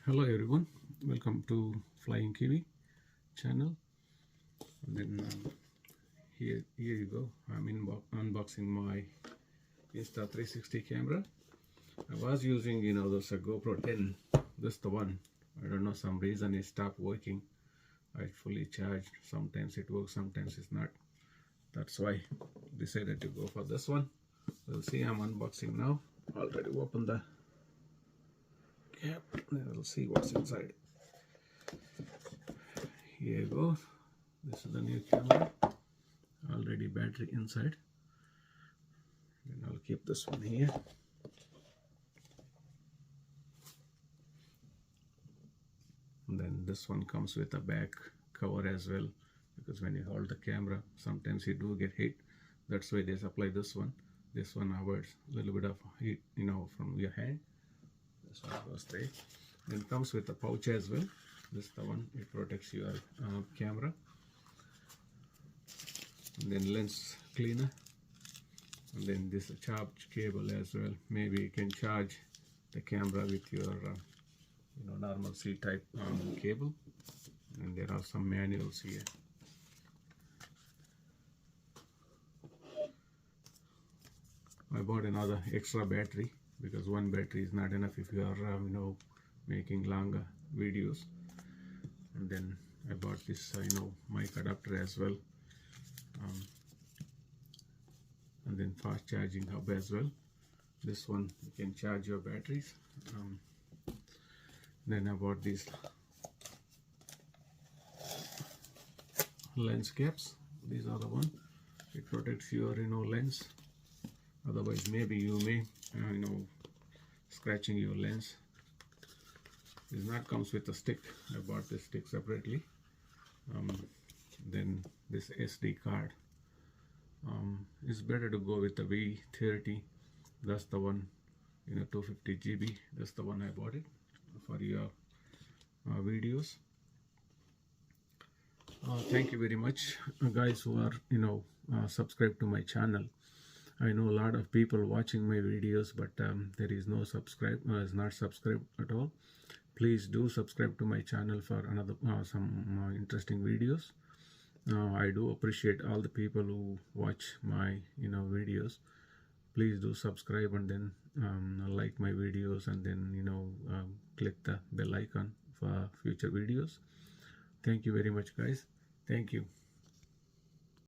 Hello everyone, welcome to Flying Kiwi channel. And then here you go. I'm unboxing my Insta370 camera. I was using this GoPro 10. This the one. I don't know, some reason it stopped working. I fully charged. Sometimes it works, sometimes it's not. That's why I decided to go for this one. We'll see. I'm unboxing now. Already opened the cap. We'll see what's inside. Here you go. This is the new camera. Already battery inside. And I'll keep this one here. And then this one comes with a back cover as well, because when you hold the camera, sometimes you do get hit. That's why they supply this one. This one avoids a little bit of heat, from your hand. This one goes there. Then comes with a pouch as well. This is the one. It protects your camera. And then lens cleaner. And then this charge cable as well. Maybe you can charge the camera with your normal C type cable. And there are some manuals here. I bought another extra battery because one battery is not enough if you are making longer videos. And then I bought this mic adapter as well, and then fast charging hub as well. This one you can charge your batteries. Then I bought these lens caps. These are the one. It protects your lens. Otherwise, maybe you may scratching your lens. This not comes with a stick. I bought this stick separately. Then this SD card. It's better to go with the V30. That's the one, 250 GB. That's the one I bought it for your videos. Thank you very much, guys who are subscribed to my channel. I know a lot of people watching my videos, but there is no subscribe, is not subscribed at all. Please do subscribe to my channel for another some interesting videos. I do appreciate all the people who watch my videos. Please do subscribe and then like my videos, and then click the bell icon for future videos. Thank you very much, guys. Thank you.